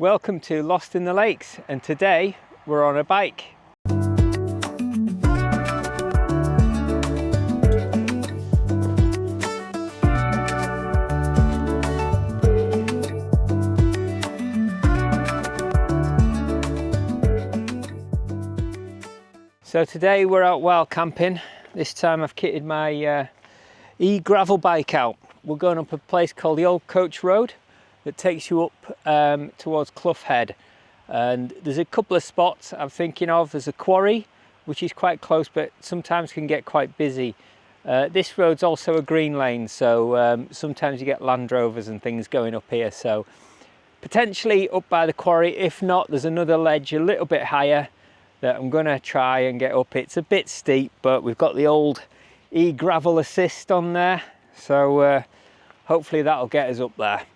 Welcome to Lost in the Lakes, and today we're on a bike. So today we're out wild camping. This time I've kitted my e-gravel bike out. We're going up a place called the Old Coach Road that takes you up towards Clough Head, and there's a couple of spots I'm thinking of. There's a quarry which is quite close but sometimes can get quite busy. This road's also a green lane, so sometimes you get Land Rovers and things going up here, so potentially up by the quarry. If not, there's another ledge a little bit higher that I'm going to try and get up. It's a bit steep, but we've got the old e-gravel assist on there, so hopefully that'll get us up there.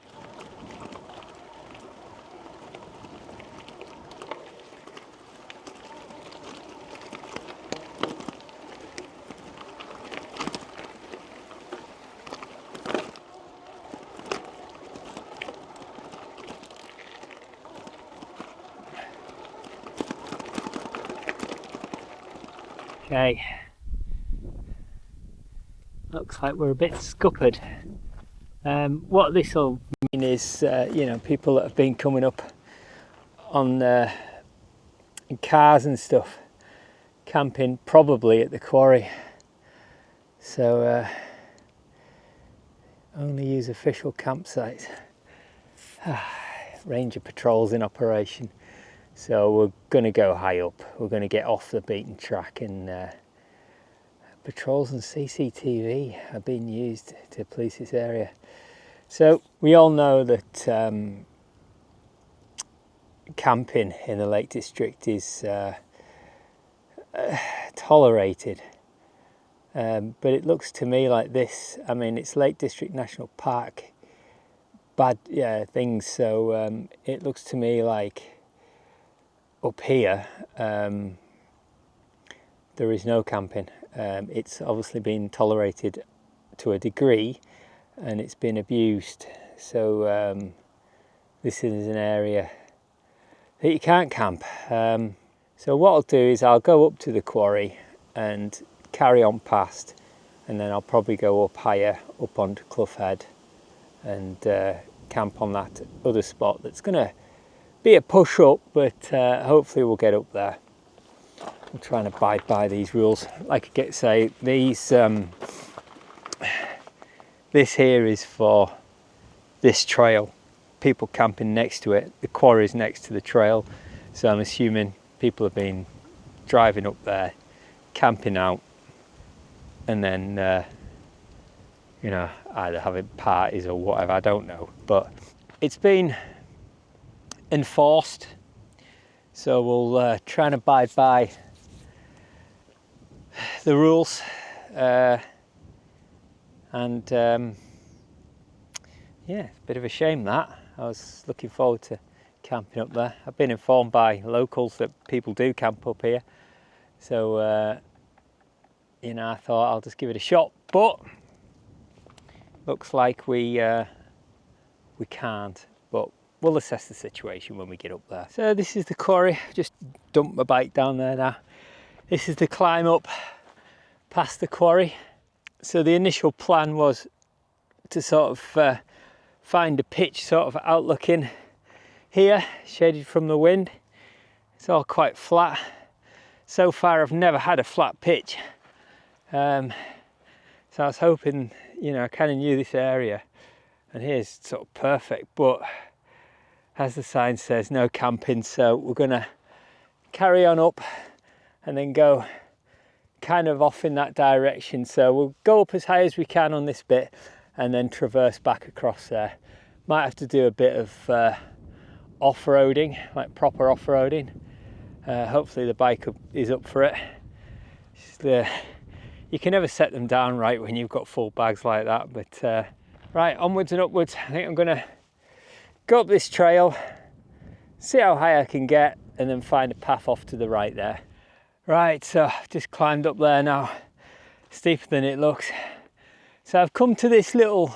Okay, looks like we're a bit scuppered. What this will mean is, you know, people that have been coming up on in cars and stuff, camping probably at the quarry. So only use official campsites. Ranger patrols in operation. So we're going to go high up. We're going to get off the beaten track, and patrols and CCTV are being used to police this area. So we all know that camping in the Lake District is tolerated, but it looks to me like this. I mean, it's Lake District National Park, bad things. So it looks to me like up here there is no camping. It's obviously been tolerated to a degree and it's been abused, so this is an area that you can't camp. So what I'll do is I'll go up to the quarry and carry on past, and then I'll probably go up higher, up onto Clough Head, and camp on that other spot that's going to be a push up, but hopefully we'll get up there. I'm trying to abide by these rules. Like I say, these this here is for this trail. People camping next to it. The quarry is next to the trail, so I'm assuming people have been driving up there, camping out, and then you know, either having parties or whatever. I don't know, but it's been enforced, so we'll try and abide by the rules, and yeah, it's a bit of a shame that I was looking forward to camping up there. I've been informed by locals that people do camp up here, so you know, I thought I'll just give it a shot, but looks like we can't, but we'll assess the situation when we get up there. So this is the quarry. Just dumped my bike down there now. This is the climb up past the quarry. So the initial plan was to sort of find a pitch sort of outlook in here, shaded from the wind. It's all quite flat. So far I've never had a flat pitch. So I was hoping, you know, I kind of knew this area, and here's sort of perfect, but as the sign says, no camping, so we're gonna carry on up and then go kind of off in that direction. So we'll go up as high as we can on this bit and then traverse back across there. Might have to do a bit of off-roading, like proper off-roading. Hopefully the bike is up for it. You can never set them down right when you've got full bags like that, but right, onwards and upwards. I think I'm gonna go up this trail, see how high I can get, and then find a path off to the right there. Right, so I've just climbed up there now, steeper than it looks. So I've come to this little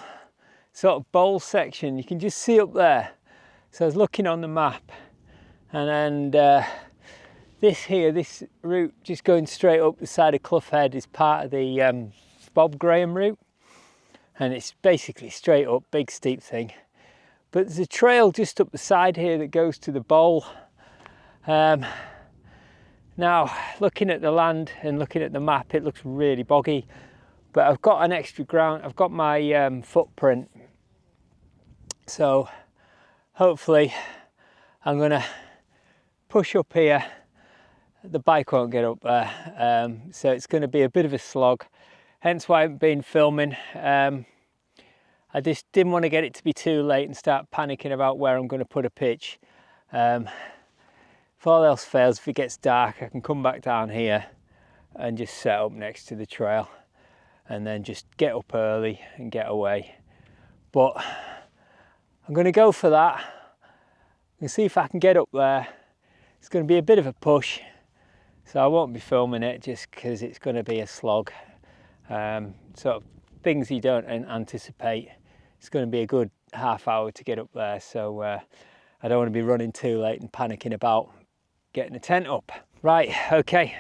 sort of bowl section. You can just see up there So I was looking on the map, and this route just going straight up the side of Clough Head is part of the Bob Graham route, and it's basically straight up, big steep thing. But there's a trail just up the side here that goes to the bowl. Now, looking at the land and looking at the map, it looks really boggy, but I've got an extra ground, I've got my footprint, so hopefully I'm gonna push up here. The bike won't get up there, so it's going to be a bit of a slog, hence why I haven't been filming. I just didn't want to get it to be too late and start panicking about where I'm going to put a pitch. If all else fails, if it gets dark, I can come back down here and just set up next to the trail and then just get up early and get away. But I'm going to go for that and see if I can get up there. It's going to be a bit of a push, so I won't be filming it just because it's going to be a slog. Sort of things you don't anticipate. It's going to be a good half hour to get up there, so I don't want to be running too late and panicking about getting the tent up. Right, okay,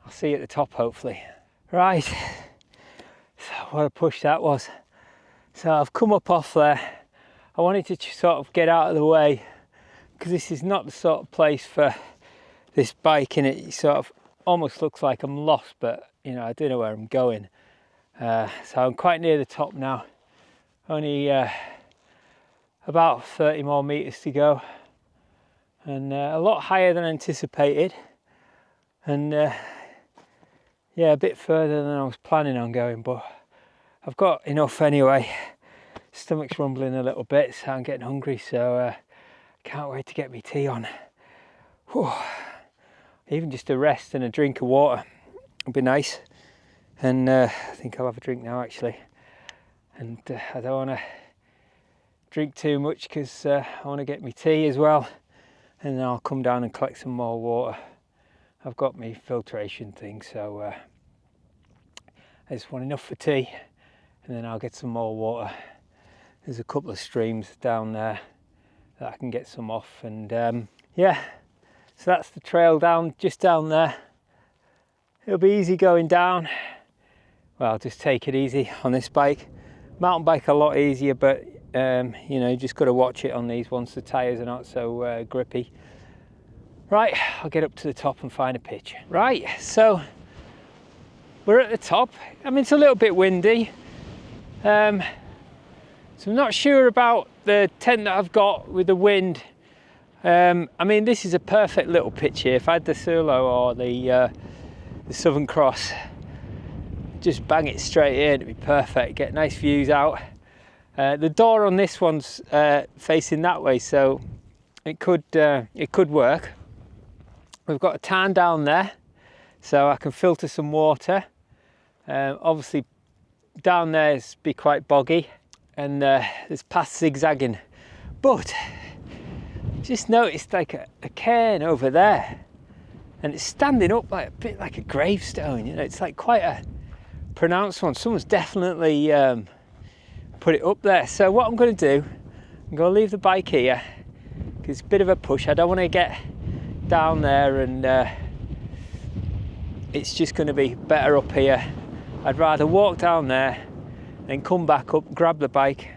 I'll see you at the top hopefully. Right, so what a push that was. So I've come up off there. I wanted to sort of get out of the way because this is not the sort of place for this bike, and it sort of almost looks like I'm lost, but you know, I don't know where I'm going. So I'm quite near the top now, only about 30 more meters to go, and a lot higher than anticipated, and yeah, a bit further than I was planning on going, but I've got enough anyway. Stomach's rumbling a little bit, so I'm getting hungry, so can't wait to get my tea on. Whew. Even just a rest and a drink of water would be nice. And I think I'll have a drink now actually. And I don't want to drink too much because I want to get my tea as well. And then I'll come down and collect some more water. I've got my filtration thing, so I just want enough for tea, and then I'll get some more water. There's a couple of streams down there that I can get some off, and yeah, so that's the trail down, just down there. It'll be easy going down. Well, I'll just take it easy on this bike. Mountain bike a lot easier, but you know, you just got to watch it on these ones. The tyres are not so grippy. Right, I'll get up to the top and find a pitch. Right, so we're at the top. I mean, it's a little bit windy. So I'm not sure about the tent that I've got with the wind. I mean, this is a perfect little pitch here. If I had the Solo or the Southern Cross, just bang it straight in, it'd be perfect. Get nice views out. The door on this one's facing that way, so it could work. We've got a tarn down there, so I can filter some water. Obviously, down there is be quite boggy, and there's past zigzagging. But just noticed like a cairn over there, and it's standing up like a bit like a gravestone. You know, it's like quite a pronounced one. Someone's definitely put it up there. So what I'm going to do, I'm going to leave the bike here because it's a bit of a push. I don't want to get down there, and it's just going to be better up here. I'd rather walk down there, then come back up, grab the bike.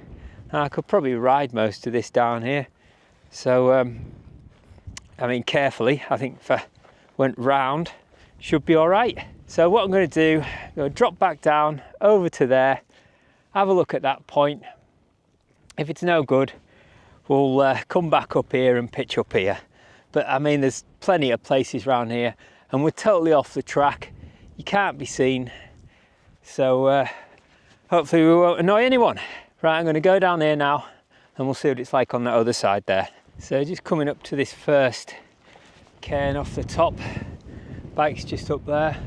And I could probably ride most of this down here. So, I mean, carefully, I think if I went round, should be all right. So what I'm going to do, I'm going to drop back down over to there, have a look at that point. If it's no good, we'll come back up here and pitch up here. But I mean, there's plenty of places around here, and we're totally off the track. You can't be seen. So hopefully we won't annoy anyone. Right, I'm going to go down here now, and we'll see what it's like on the other side there. So just coming up to this first cairn off the top. Bike's just up there.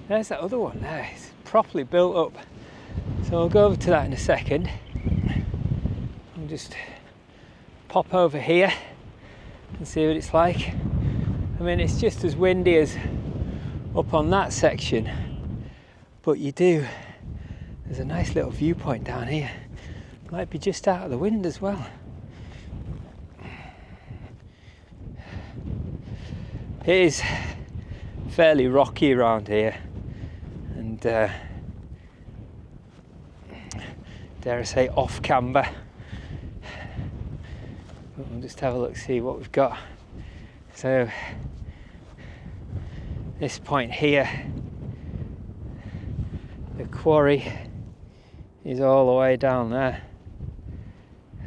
There's that other one there. It's properly built up. So I'll go over to that in a second. I'll just pop over here and see what it's like. I mean, it's just as windy as up on that section, but there's a nice little viewpoint down here. Might be just out of the wind as well. It is fairly rocky around here, and dare I say off camber. But we'll just have a look, see what we've got. So this point here, the quarry is all the way down there,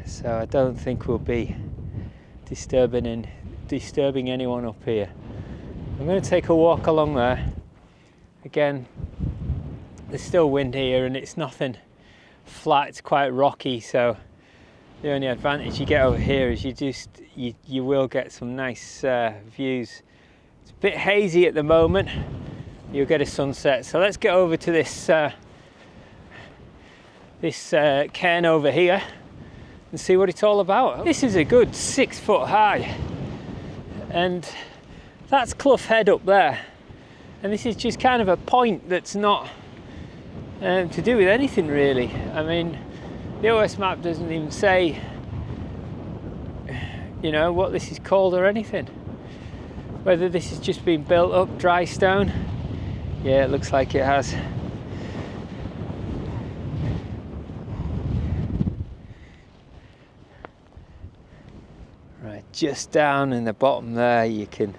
so I don't think we'll be disturbing anyone up here. I'm going to take a walk along there. Again, there's still wind here and it's nothing flat, it's quite rocky, so the only advantage you get over here is you will get some nice views. It's a bit hazy at the moment, you'll get a sunset. So let's get over to this cairn over here and see what it's all about. This is a good 6 foot high, and that's Clough Head up there, and this is just kind of a point that's not to do with anything really. I mean, the OS map doesn't even say, you know, what this is called or anything. Whether this has just been built up dry stone. Yeah, it looks like it has. Right, just down in the bottom there, you can,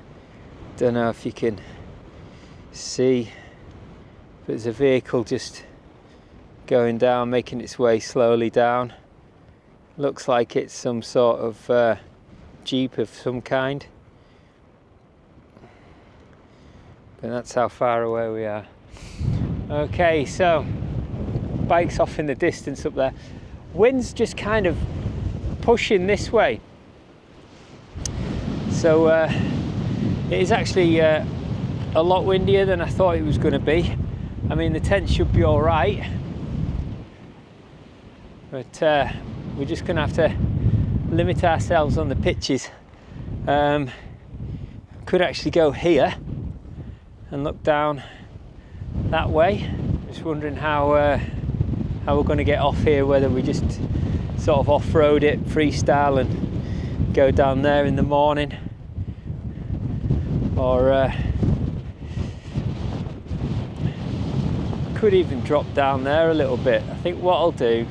don't know if you can see, but there's a vehicle just going down, making its way slowly down. Looks like it's some sort of Jeep of some kind. But that's how far away we are. Okay, so bike's off in the distance up there. Wind's just kind of pushing this way. So it is actually a lot windier than I thought it was going to be. I mean, the tent should be all right, but we're just going to have to limit ourselves on the pitches. Could actually go here and look down that way. Just wondering how we're going to get off here, whether we just sort of off-road it, freestyle, and go down there in the morning, or could even drop down there a little bit. I think what I'll do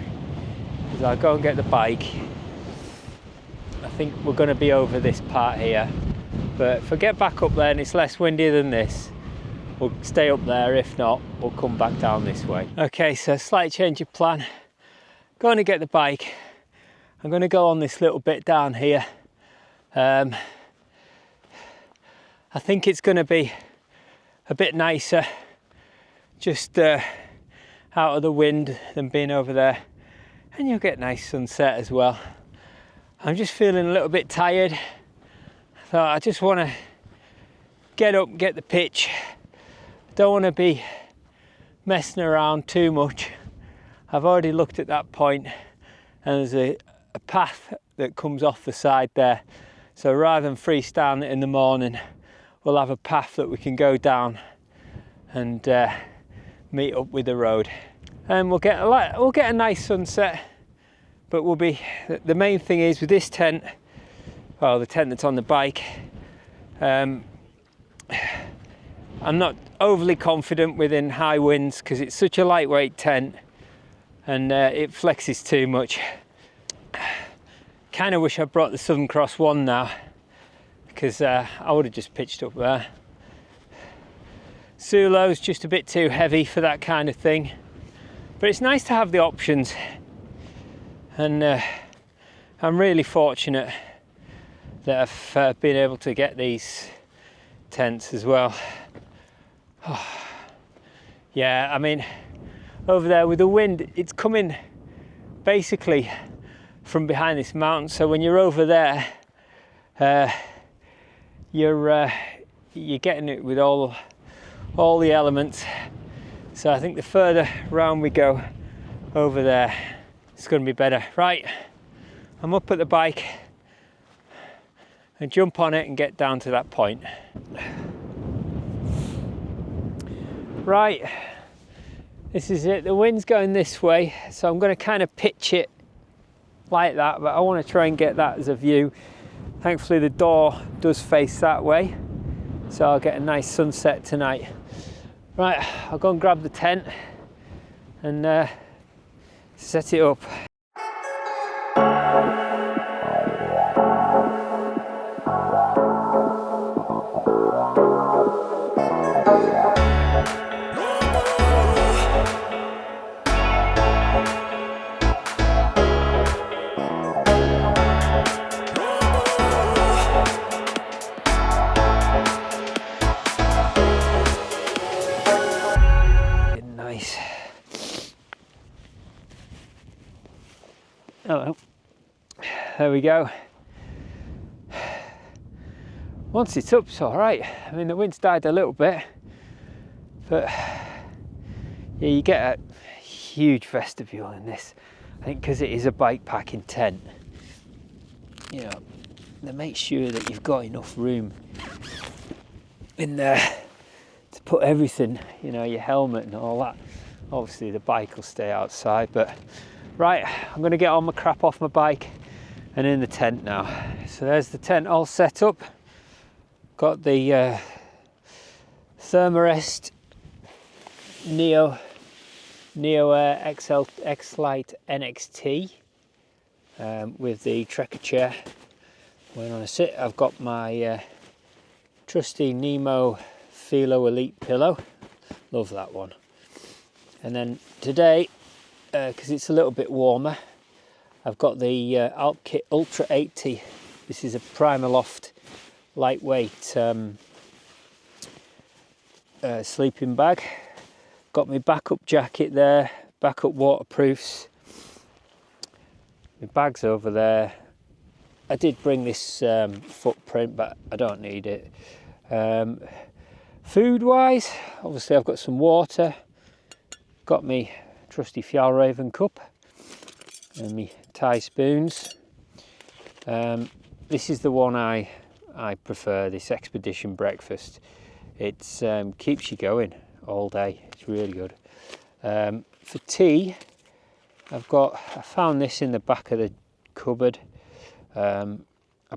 is I'll go and get the bike. I think we're going to be over this part here, but if I get back up there and it's less windy than this, we'll stay up there. If not, we'll come back down this way. Okay, so slight change of plan. Going to get the bike. I'm going to go on this little bit down here. I think it's going to be a bit nicer just out of the wind than being over there, and you'll get nice sunset as well. I'm just feeling a little bit tired, so I just want to get up, get the pitch. Don't want to be messing around too much. I've already looked at that point, and there's a path that comes off the side there, so rather than freestyling it in the morning, we'll have a path that we can go down and meet up with the road, and we'll get a nice sunset. But the main thing is with this tent, well, the tent that's on the bike, I'm not overly confident within high winds because it's such a lightweight tent, and it flexes too much. Kind of wish I brought the Southern Cross one now, because I would have just pitched up there. Sulo's just a bit too heavy for that kind of thing, but it's nice to have the options, and I'm really fortunate that I've been able to get these tents as well. Oh, yeah, I mean, over there with the wind, it's coming basically from behind this mountain, so when you're over there, you're getting it with all the elements. So I think the further round we go over there, it's going to be better. Right, I'm up at the bike and jump on it and get down to that point. Right, this is it. The wind's going this way, so I'm going to kind of pitch it like that, but I want to try and get that as a view. Thankfully the door does face that way, so I'll get a nice sunset tonight. Right, I'll go and grab the tent and set it up. Nice. Hello. There we go. Once it's up, it's all right. I mean, the wind's died a little bit, but yeah, you get a huge vestibule in this. I think because it is a bike packing tent, you know, they make sure that you've got enough room in there to put everything, you know, your helmet and all that. Obviously the bike will stay outside, but right, I'm going to get all my crap off my bike and in the tent now. So there's the tent all set up. Got the Thermarest Neo XL X-Lite NXT with the Trekker chair. When I sit, I've got my trusty Nemo Philo Elite pillow. Love that one. And then today, because it's a little bit warmer, I've got the Alpkit Ultra 80. This is a Primaloft lightweight sleeping bag. Got my backup jacket there, backup waterproofs. My bag's over there. I did bring this footprint, but I don't need it. Food wise, obviously I've got some water. Got me trusty Fjallraven cup and me Thai spoons. This is the one I prefer, this expedition breakfast. It's keeps you going all day. It's really good. For tea, I found this in the back of the cupboard. I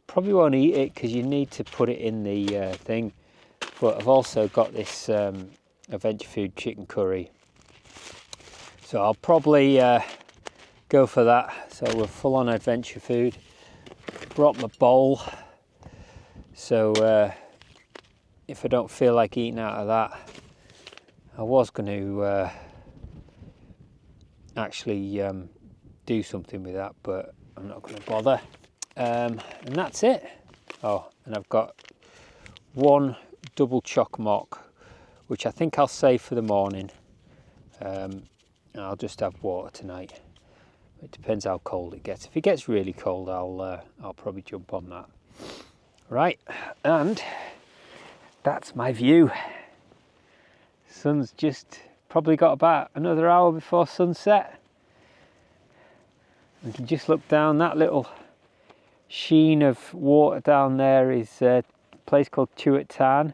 probably won't eat it because you need to put it in the thing. But I've also got this Adventure Food chicken curry. So I'll probably go for that. So we're full on Adventure Food. Brought my bowl. So if I don't feel like eating out of that, I was going to actually do something with that, but I'm not going to bother. And that's it. Oh, and I've got one double choc mock, which I think I'll save for the morning. I'll just have water tonight. It depends how cold it gets. If it gets really cold, I'll probably jump on that. Right, and that's my view. Sun's just probably got about another hour before sunset. You can just look down, that little sheen of water down there is a place called Tuat Tan.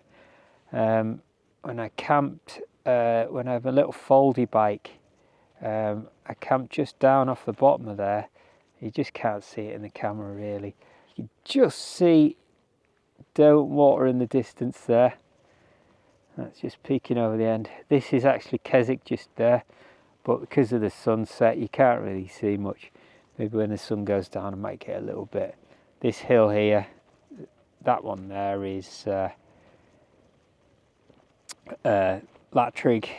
When I camped, when I have a little foldy bike, I camped just down off the bottom of there. You just can't see it in the camera really. You just see Derwent water in the distance there. That's just peeking over the end. This is actually Keswick just there, but because of the sunset you can't really see much. Maybe when the sun goes down I might get a little bit. This hill here, that one there is Latrig.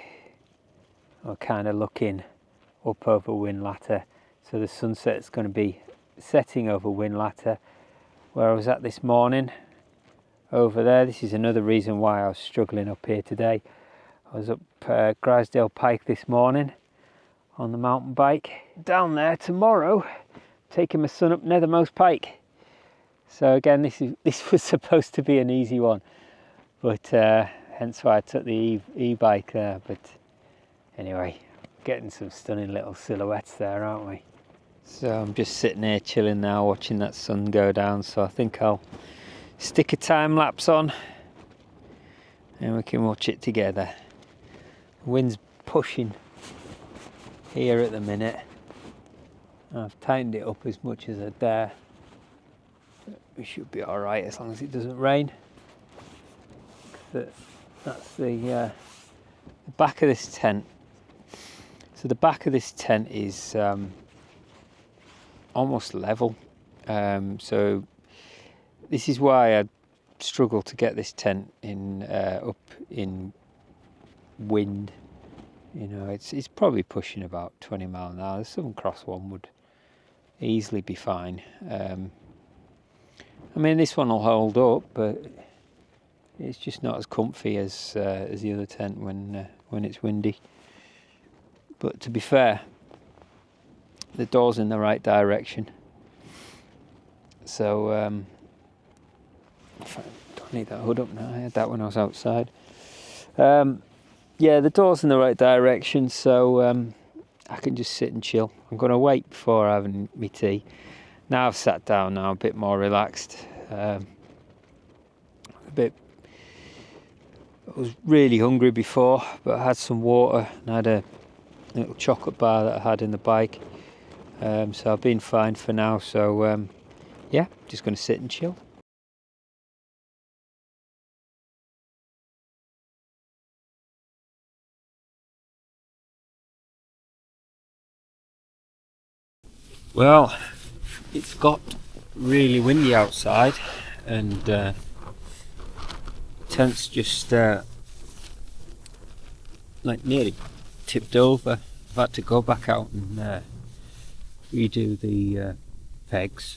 We're kind of looking up over Whinlatter, so the sunset's going to be setting over Whinlatter, where I was at this morning. Over there, this is another reason why I was struggling up here today. I was up Grisdale Pike this morning on the mountain bike. Down there tomorrow, taking my son up Nethermost Pike. So again, this was supposed to be an easy one, but hence why I took the e-bike there. But anyway, getting some stunning little silhouettes there, aren't we? So I'm just sitting here chilling now, watching that sun go down. So I think I'll stick a time lapse on and we can watch it together. The wind's pushing here at the minute. I've tightened it up as much as I dare. We should be alright as long as it doesn't rain. that's the back of this tent. So the back of this tent is almost level. So this is why I struggle to get this tent in up in wind. You know, it's probably pushing about 20 miles an hour. The Southern Cross one would easily be fine. I mean, this one will hold up, but it's just not as comfy as the other tent when it's windy. But to be fair, the door's in the right direction. So I don't need that hood up now. I had that when I was outside. Yeah, the door's in the right direction, so I can just sit and chill. I'm going to wait before having my tea. Now I've sat down, now I'm a bit more relaxed. I was really hungry before, but I had some water and I had a little chocolate bar that I had in the bike. So I've been fine for now. So yeah, just going to sit and chill. Well, it's got really windy outside, and the tent's just like nearly tipped over. I've had to go back out and redo the pegs.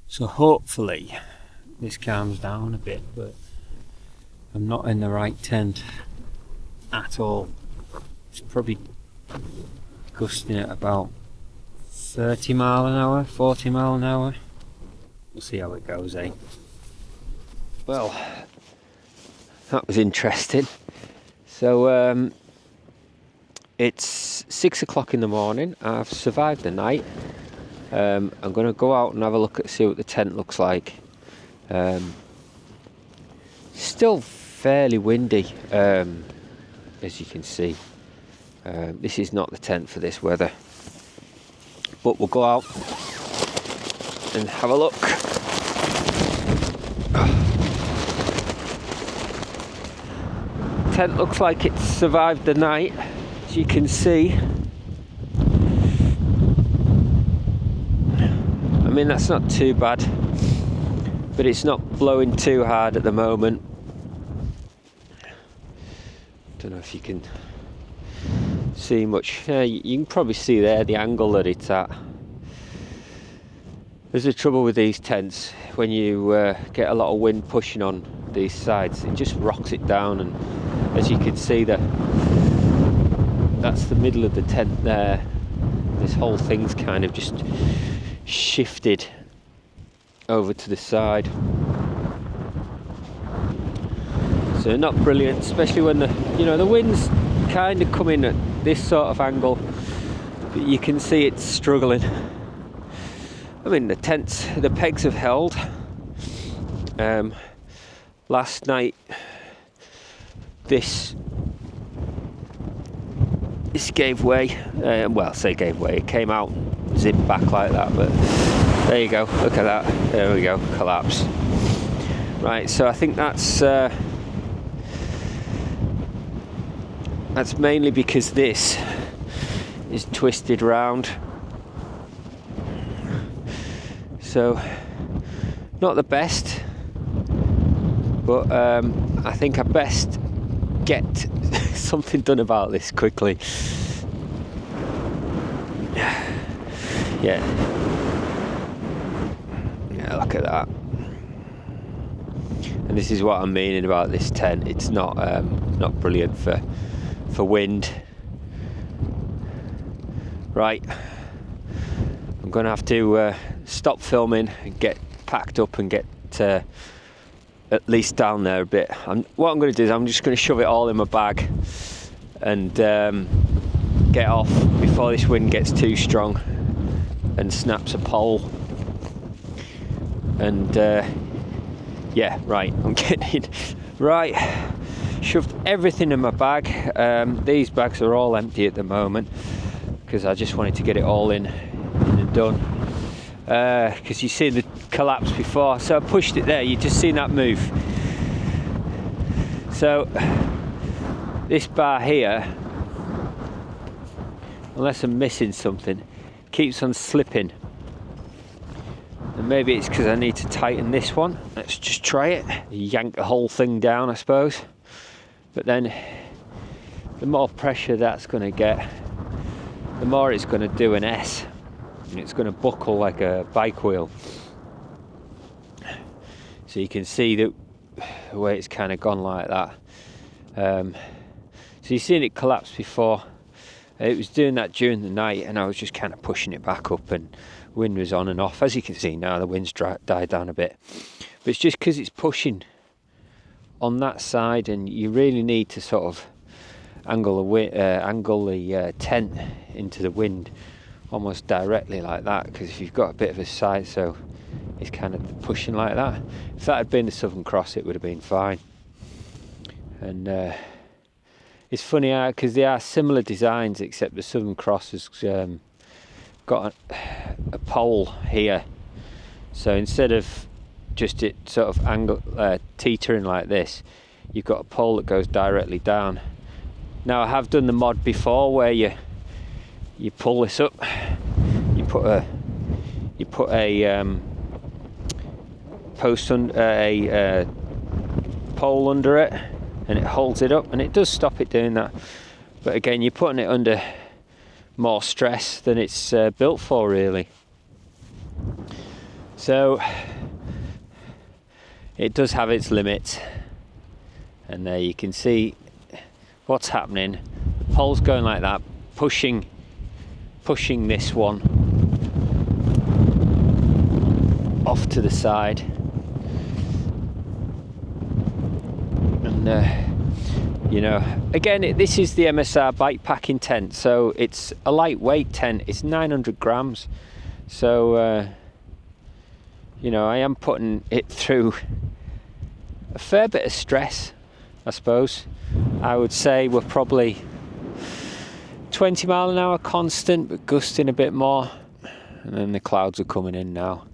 So hopefully this calms down a bit, but I'm not in the right tent at all. It's probably gusting at about 30 mile an hour, 40 mile an hour. We'll see how it goes, eh? Well, that was interesting. So it's 6 o'clock in the morning. I've survived the night. I'm going to go out and have a look at see what the tent looks like. Still fairly windy, as you can see. This is not the tent for this weather, but we'll go out and have a look. Tent looks like it's survived the night, as you can see. I mean, that's not too bad, but it's not blowing too hard at the moment. Don't know if you can see much. Yeah, you can probably see there the angle that it's at. There's the trouble with these tents, when you get a lot of wind pushing on these sides, it just rocks it down, and as you can see that's the middle of the tent there. This whole thing's kind of just shifted over to the side. So not brilliant, especially when the wind's kind of coming at this sort of angle, but you can see it's struggling. I mean, the pegs have held. Last night this gave way. Well, I say gave way, it came out, zipped back like that, but there you go, look at that, there we go, collapse. Right, so I think that's mainly because this is twisted round. So not the best, but I think I best get something done about this quickly. Yeah, look at that. And this is what I'm meaning about this tent. It's not brilliant for wind. Right, I'm gonna have to stop filming and get packed up and get at least down there a bit. What I'm going to do is I'm just going to shove it all in my bag and get off before this wind gets too strong and snaps a pole. And yeah, right, I'm getting right. Shoved everything in my bag. These bags are all empty at the moment because I just wanted to get it all in and done. Because you see the collapse before, so I pushed it there. You just seen that move. So this bar here, unless I'm missing something, keeps on slipping. And maybe it's because I need to tighten this one. Let's just try it. Yank the whole thing down, I suppose. But then the more pressure that's going to get, the more it's going to do an S. And it's going to buckle like a bike wheel. So you can see the way it's kind of gone like that. So you've seen it collapse before. It was doing that during the night, and I was just kind of pushing it back up, and wind was on and off. As you can see now, the wind's died down a bit. But it's just because it's pushing on that side, and you really need to sort of angle the tent into the wind almost directly like that, because if you've got a bit of a side, so it's kind of pushing like that. If that had been the Southern Cross, it would have been fine. And it's funny because they are similar designs, except the Southern Cross has got a pole here. So instead of just it sort of teetering like this, you've got a pole that goes directly down. Now I have done the mod before where you pull this up, you put a post under a pole under it, and it holds it up, and it does stop it doing that. But again, you're putting it under more stress than it's built for, really. So it does have its limits, and there you can see what's happening. The pole's going like that, pushing this one off to the side. And you know, again, this is the MSR bike packing tent, so it's a lightweight tent. It's 900 grams, so you know, I am putting it through a fair bit of stress, I suppose. I would say we're probably 20 mile an hour constant, but gusting a bit more. And then the clouds are coming in now.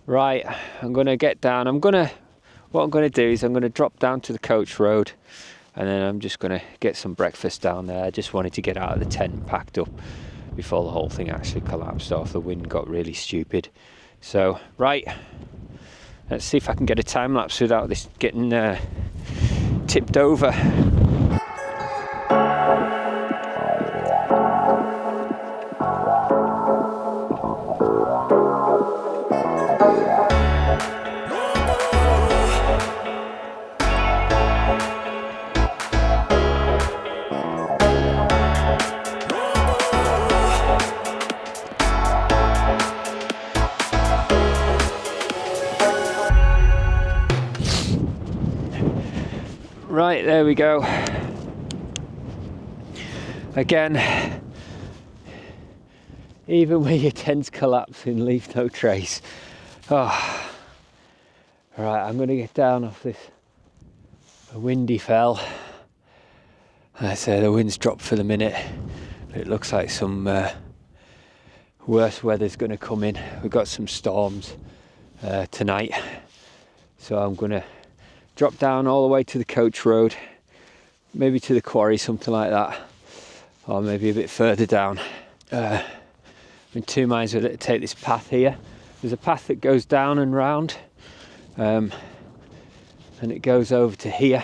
Right, I'm going to get down. What I'm going to do is I'm going to drop down to the coach road, and then I'm just going to get some breakfast down there. I just wanted to get out of the tent and packed up before the whole thing actually collapsed off. The wind got really stupid. So, right, let's see if I can get a time lapse without this getting tipped over. Right, there we go. Again, even when your tent's collapsing, leave no trace. Oh. Right, I'm going to get down off this windy fell. I say the wind's dropped for the minute, but it looks like some worse weather's going to come in. We've got some storms tonight, so I'm going to drop down all the way to the coach road, maybe to the quarry, something like that, or maybe a bit further down. I'm in two minds whether to take this path here. There's a path that goes down and round, and it goes over to here,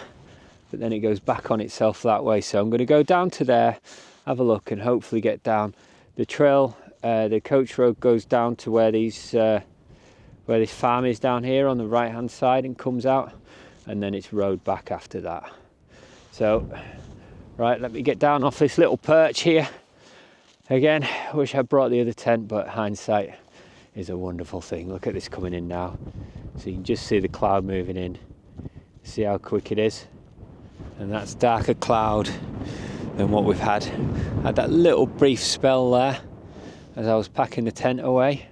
but then it goes back on itself that way. So I'm going to go down to there, have a look, and hopefully get down. The trail, the coach road goes down to where this farm is down here on the right hand side and comes out, and then it's rowed back after that. So, right, let me get down off this little perch here. Again, I wish I brought the other tent, but hindsight is a wonderful thing. Look at this coming in now. So you can just see the cloud moving in. See how quick it is? And that's darker cloud than what we've had. I had that little brief spell there as I was packing the tent away.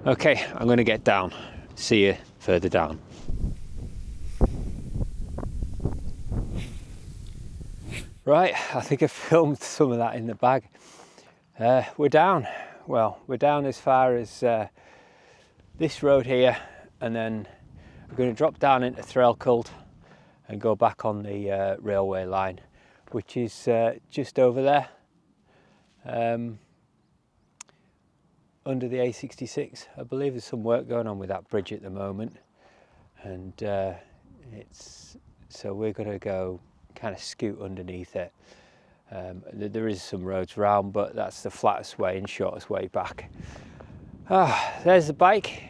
Okay, I'm going to get down. See you further down. Right, I think I filmed some of that in the bag. We're down. Well, we're down as far as this road here, and then we're going to drop down into Threlkeld, and go back on the railway line, which is just over there, under the A66. I believe there's some work going on with that bridge at the moment, and so we're going to go kind of scoot underneath it. There is some roads round, but that's the flattest way and shortest way back. There's the bike.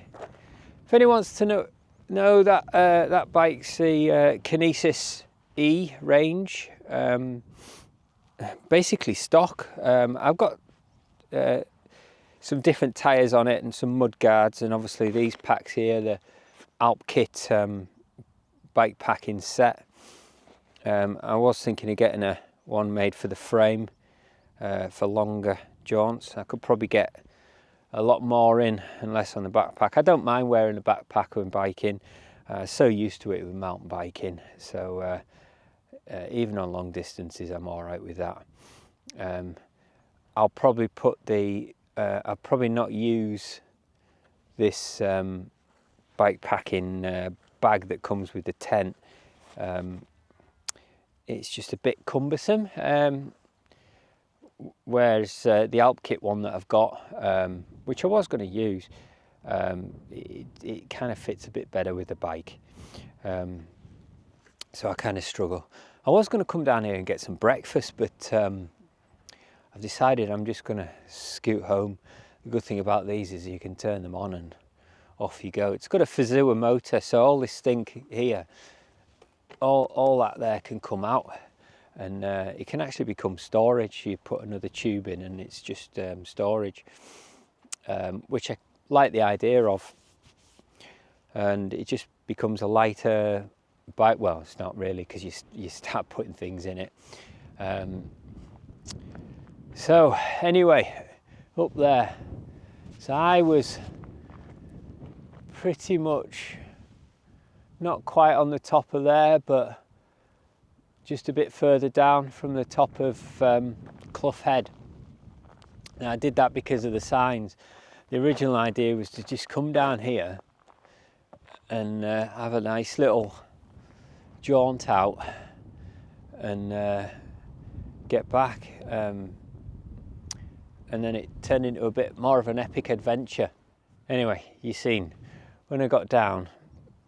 If anyone wants to know that that bike's the Kinesis E range, basically stock. I've got some different tyres on it and some mud guards, and obviously these packs here, the Alp Kit bike packing set. I was thinking of getting one made for the frame for longer jaunts. I could probably get a lot more in and less on the backpack. I don't mind wearing a backpack when biking. So used to it with mountain biking, so even on long distances I'm all right with that. I'll probably put I'll probably not use this bike packing bag that comes with the tent. It's just a bit cumbersome, whereas the Alp Kit one that I've got, which I was going to use, it kind of fits a bit better with the bike, so I kind of struggle. I was going to come down here and get some breakfast, but I've decided I'm just going to scoot home. The good thing about these is you can turn them on and off you go. It's got a Fazua motor, so all this thing here, all that there can come out, and it can actually become storage. You put another tube in and it's just storage, which I like the idea of, and it just becomes a lighter bike. Well, it's not really, because you start putting things in it. So anyway, up there, so I was pretty much not quite on the top of there, but just a bit further down from the top of Clough Head. Now I did that because of the signs. The original idea was to just come down here and have a nice little jaunt out and get back, and then it turned into a bit more of an epic adventure. Anyway, you seen, when I got down,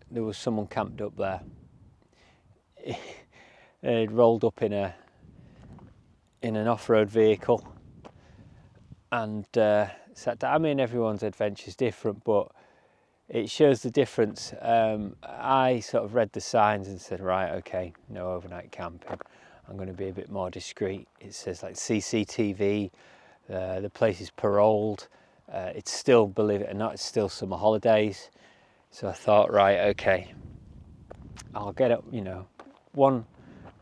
there was someone camped up there. They'd rolled up in an off-road vehicle and sat down. I mean, everyone's adventure's different, but it shows the difference. I sort of read the signs and said, right, okay, no overnight camping. I'm going to be a bit more discreet. It says like CCTV, the place is paroled. It's still, believe it or not, it's still summer holidays. So I thought, right, okay, I'll get up, one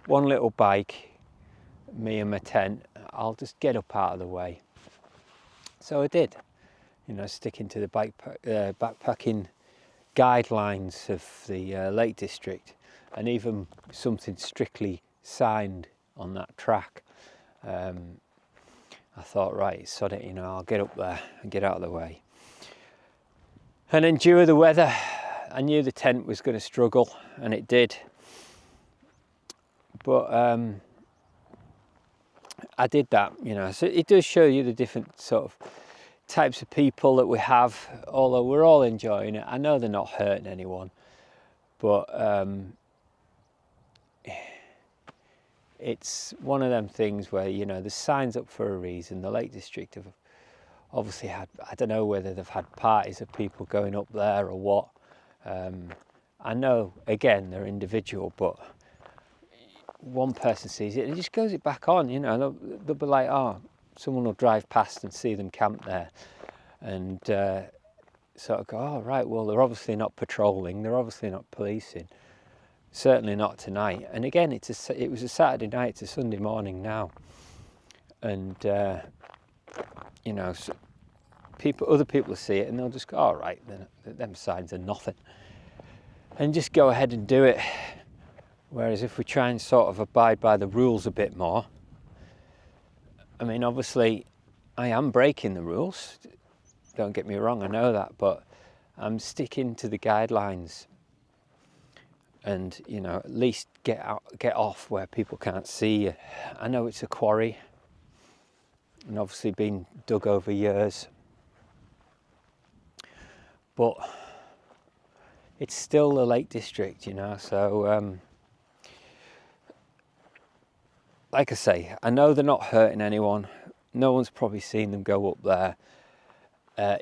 little bike, me and my tent, I'll just get up out of the way. So I did, sticking to the backpacking guidelines of the Lake District, and even something strictly signed on that track. I thought, right, sod it, I'll get up there and get out of the way and endure the weather. I knew the tent was going to struggle, and it did, but I did that, so it does show you the different sort of types of people that we have, although we're all enjoying it. I know they're not hurting anyone, but it's one of them things where, the sign's up for a reason. The Lake District have obviously had, I don't know whether they've had parties of people going up there or what. I know, again, they're individual, but one person sees it and just goes it back on, they'll be like, oh, someone will drive past and see them camp there and sort of go, oh, right, well, they're obviously not patrolling, they're obviously not policing, certainly not tonight. And again, it was a Saturday night, it's a Sunday morning now, and so other people see it and they'll just go, all right, them signs are nothing, and just go ahead and do it. Whereas if we try and sort of abide by the rules a bit more, I mean, obviously I am breaking the rules, don't get me wrong, I know that, but I'm sticking to the guidelines. and you know, at least get off where people can't see you. I know it's a quarry and obviously been dug over years, but it's still the Lake District, you know. So like I say, I know they're not hurting anyone. No one's probably seen them go up there.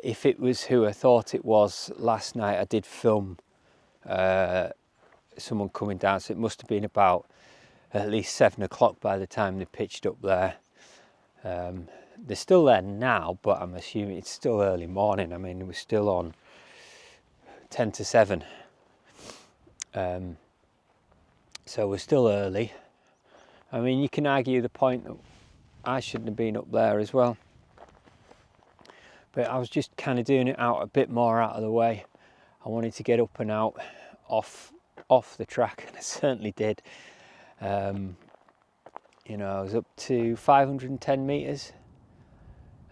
If it was who I thought it was last night, I did film someone coming down, so it must have been about at least 7 o'clock by the time they pitched up there. They're still there now, but I'm assuming it's still early morning. I mean, we're still on 10 to 7. So we're still early. I mean, you can argue the point that I shouldn't have been up there as well. But I was just kind of doing it out a bit more out of the way. I wanted to get up and out off the track, and I certainly did. You know, I was up to 510 meters.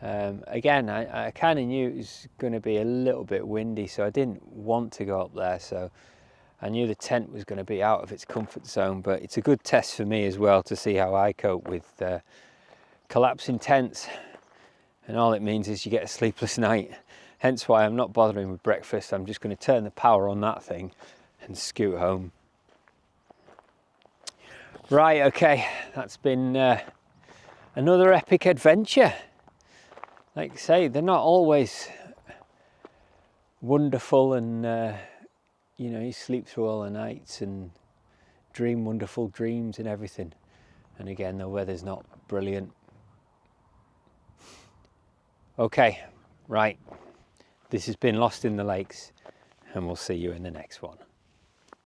Again, I kind of knew it was going to be a little bit windy, so I didn't want to go up there. So I knew the tent was going to be out of its comfort zone, but it's a good test for me as well to see how I cope with collapsing tents. And all it means is you get a sleepless night. Hence why I'm not bothering with breakfast. I'm just going to turn the power on that thing and scoot home. Right, okay, that's been another epic adventure. Like I say, they're not always wonderful, and you know, you sleep through all the nights and dream wonderful dreams and everything. And again, the weather's not brilliant. Okay, right. This has been Lost in the Lakes, and we'll see you in the next one.